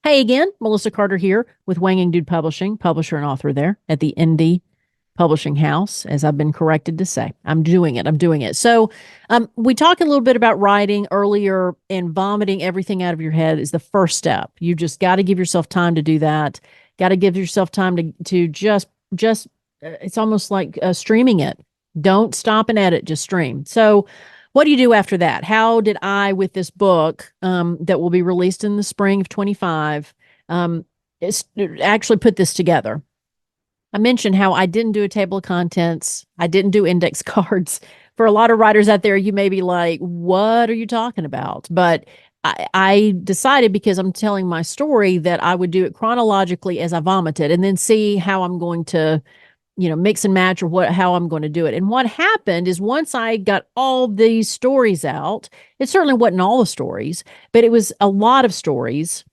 Hey again, Melissa Carter here with Wanging Dude Publishing, publisher and author there at the Indie Publishing House, as I've been corrected to say. I'm doing it. I'm doing it. We talked a little bit about writing earlier, and vomiting everything out of your head is the first step. You just got to give yourself time to do that. Got to give yourself time to it's almost like streaming it. Don't stop and edit, just stream. So, what do you do after that? How did I, with this book that will be released in the spring of 25, actually put this together? I mentioned how I didn't do a table of contents. I didn't do index cards. For a lot of writers out there, you may be like, what are you talking about? But I decided, because I'm telling my story, that I would do it chronologically as I vomited and then see how I'm going to mix and match, or how I'm going to do it. And what happened is, once I got all these stories out, it certainly wasn't all the stories, but it was a lot of stories.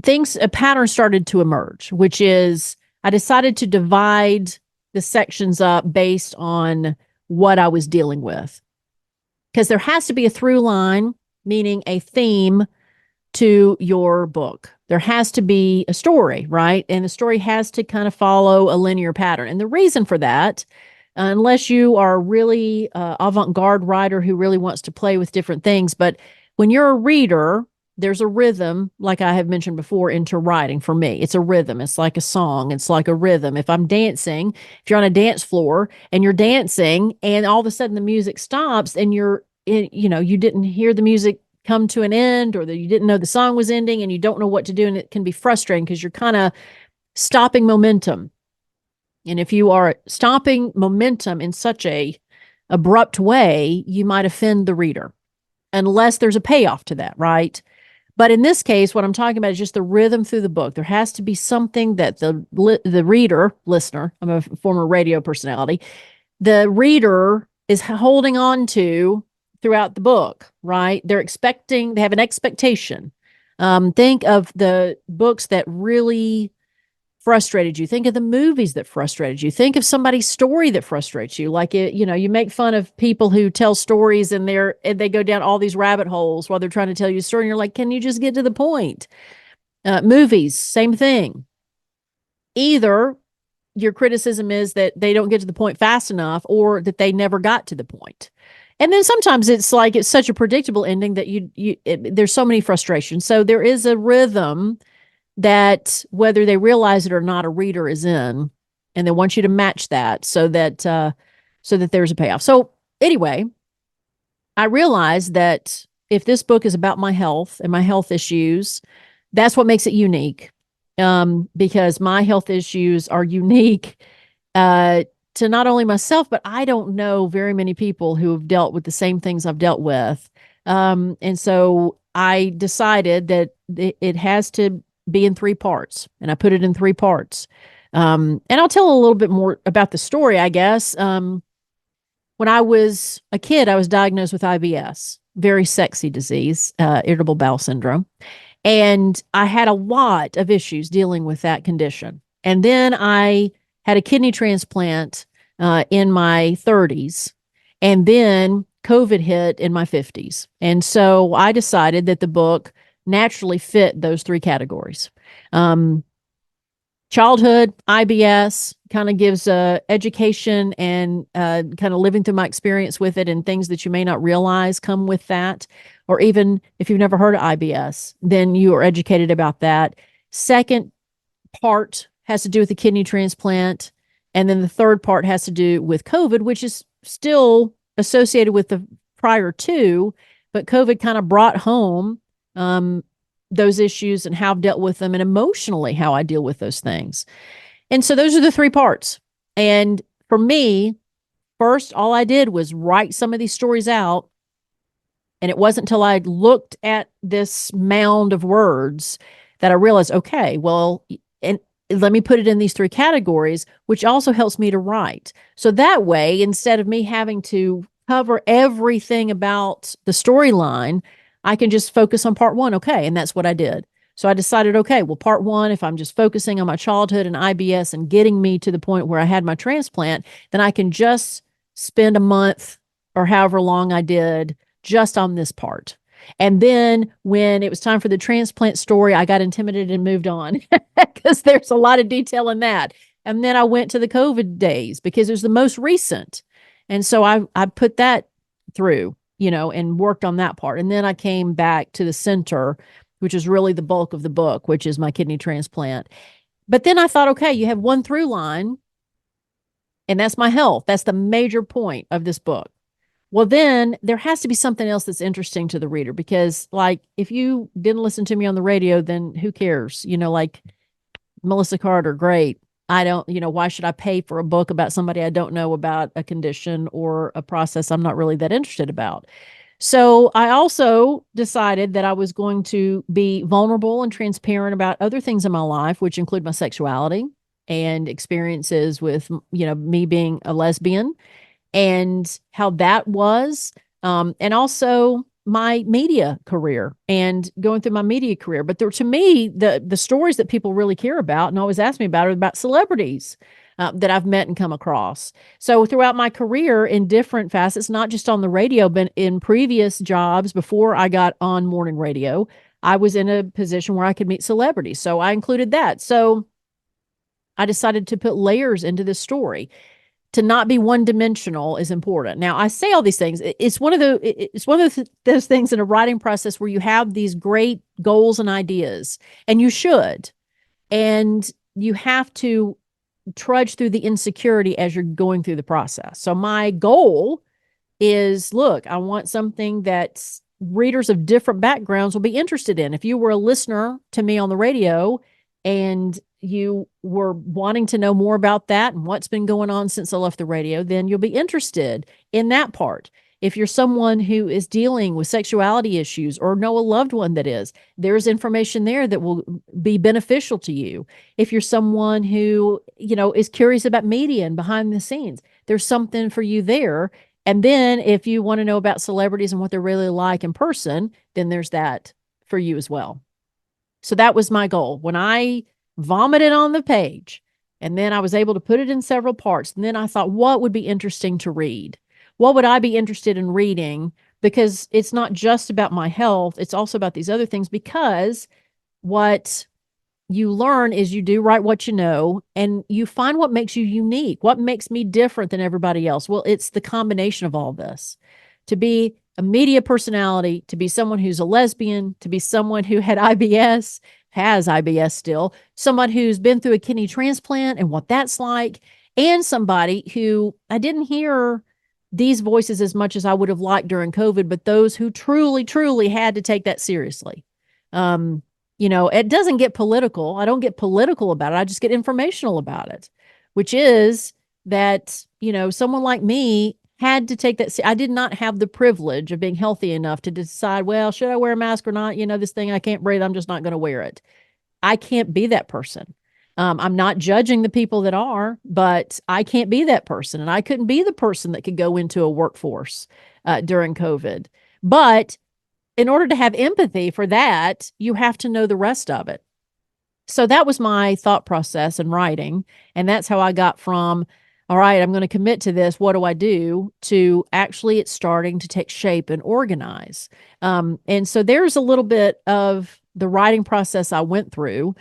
A pattern started to emerge, which is I decided to divide the sections up based on what I was dealing with. Because there has to be a through line, meaning a theme to your book. There has to be a story, right? And the story has to kind of follow a linear pattern. And the reason for that, unless you are really avant-garde writer who really wants to play with different things, but when you're a reader, there's a rhythm, like I have mentioned before, into writing. For me, it's a rhythm. It's like a song. It's like a rhythm. If I'm dancing, if you're on a dance floor and you're dancing and all of a sudden the music stops and you didn't hear the music come to an end, or that you didn't know the song was ending and you don't know what to do, and it can be frustrating because you're kind of stopping momentum. And if you are stopping momentum in such a abrupt way, you might offend the reader, unless there's a payoff to that, right? But in this case, what I'm talking about is just the rhythm through the book. There has to be something that the reader, listener, I'm a former radio personality, the reader is holding on to throughout the book, right? They have an expectation. Think of the books that really frustrated you. Think of the movies that frustrated you. Think of somebody's story that frustrates you. Like, you make fun of people who tell stories and they go down all these rabbit holes while they're trying to tell you a story. And you're like, can you just get to the point? Movies, same thing. Either your criticism is that they don't get to the point fast enough, or that they never got to the point. And then sometimes it's like it's such a predictable ending that there's so many frustrations. So there is a rhythm that, whether they realize it or not, a reader is in, and they want you to match that so that there's a payoff. So anyway, I realized that if this book is about my health and my health issues, that's what makes it unique. Because my health issues are unique to not only myself, but I don't know very many people who have dealt with the same things I've dealt with. And so I decided that it has to be in three parts, and I put it in three parts. And I'll tell a little bit more about the story, I guess. When I was a kid, I was diagnosed with IBS, very sexy disease, irritable bowel syndrome. And I had a lot of issues dealing with that condition. And then I had a kidney transplant in my 30s. And then COVID hit in my 50s. And so I decided that the book naturally fit those three categories. Childhood, IBS, kind of gives education and kind of living through my experience with it, and things that you may not realize come with that. Or even if you've never heard of IBS, then you are educated about that. Second part has to do with the kidney transplant. And then the third part has to do with COVID, which is still associated with the prior two, but COVID kind of brought home those issues and how I've dealt with them, and emotionally how I deal with those things. And so those are the three parts. And for me, first, all I did was write some of these stories out. And it wasn't until I looked at this mound of words that I realized, okay, well, and let me put it in these three categories, which also helps me to write. So that way, instead of me having to cover everything about the storyline, I can just focus on part one. Okay. And that's what I did. So I decided, okay, well, part one, if I'm just focusing on my childhood and IBS and getting me to the point where I had my transplant, then I can just spend a month or however long I did just on this part. And then when it was time for the transplant story, I got intimidated and moved on because there's a lot of detail in that. And then I went to the COVID days because it was the most recent. And so I put that through, and worked on that part. And then I came back to the center, which is really the bulk of the book, which is my kidney transplant. But then I thought, okay, you have one through line, and that's my health. That's the major point of this book. Well, then there has to be something else that's interesting to the reader because, like, if you didn't listen to me on the radio, then who cares? Like Melissa Carter, great. I don't, why should I pay for a book about somebody I don't know about a condition or a process I'm not really that interested about? So I also decided that I was going to be vulnerable and transparent about other things in my life, which include my sexuality and experiences with, me being a lesbian and how that was, and also my media career and going through my media career. But to me, the stories that people really care about and always ask me about are about celebrities that I've met and come across. So throughout my career in different facets, not just on the radio, but in previous jobs before I got on morning radio, I was in a position where I could meet celebrities. So I included that. So I decided to put layers into this story. To not be one dimensional is important. Now, I say all these things. It's one of those things in a writing process where you have these great goals and ideas, and you should, and you have to trudge through the insecurity as you're going through the process. So my goal is, look, I want something that readers of different backgrounds will be interested in. If you were a listener to me on the radio and you were wanting to know more about that and what's been going on since I left the radio, then you'll be interested in that part. If you're someone who is dealing with sexuality issues or know a loved one that is, there's information there that will be beneficial to you. If you're someone who, is curious about media and behind the scenes, there's something for you there. And then if you want to know about celebrities and what they're really like in person, then there's that for you as well. So that was my goal. When I vomited on the page, and then I was able to put it in several parts. And then I thought, what would be interesting to read? What would I be interested in reading? Because it's not just about my health. It's also about these other things, because what you learn is you do write what you know, and you find what makes you unique. What makes me different than everybody else? Well, it's the combination of all this. To be a media personality, to be someone who's a lesbian, to be someone who had IBS, has IBS still, someone who's been through a kidney transplant and what that's like, and somebody who I didn't hear these voices as much as I would have liked during COVID, but those who truly, truly had to take that seriously. It doesn't get political. I don't get political about it. I just get informational about it, which is that, someone like me had to take that. I did not have the privilege of being healthy enough to decide, well, should I wear a mask or not? This thing, I can't breathe. I'm just not going to wear it. I can't be that person. I'm not judging the people that are, but I can't be that person. And I couldn't be the person that could go into a workforce during COVID. But in order to have empathy for that, you have to know the rest of it. So that was my thought process in writing. And that's how I got from, all right, I'm going to commit to this. What do I do? To actually it's starting to take shape and organize. And so there's a little bit of the writing process I went through.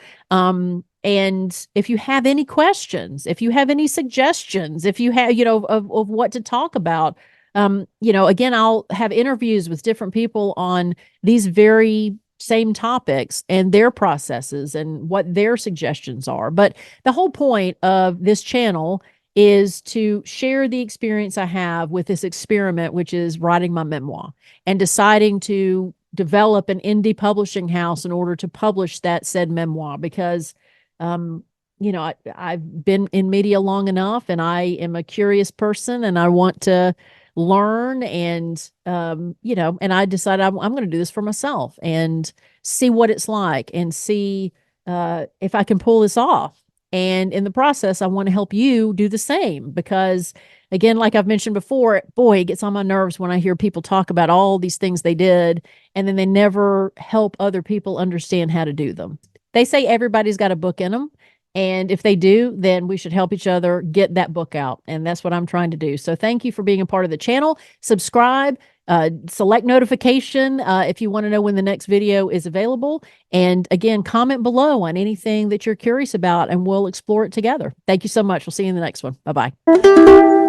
And if you have any questions, if you have any suggestions, if you have, of what to talk about, again, I'll have interviews with different people on these very same topics and their processes and what their suggestions are. But the whole point of this channel is to share the experience I have with this experiment, which is writing my memoir and deciding to develop an indie publishing house in order to publish that said memoir. Because, I've been in media long enough, and I am a curious person, and I want to learn, and and I decided I'm going to do this for myself and see what it's like and see if I can pull this off. And in the process, I want to help you do the same, because again, like I've mentioned before, boy, it gets on my nerves when I hear people talk about all these things they did, and then they never help other people understand how to do them. They say everybody's got a book in them. And if they do, then we should help each other get that book out. And that's what I'm trying to do. So thank you for being a part of the channel. Subscribe, select notification if you want to know when the next video is available. And again, comment below on anything that you're curious about, and we'll explore it together. Thank you so much. We'll see you in the next one. Bye-bye.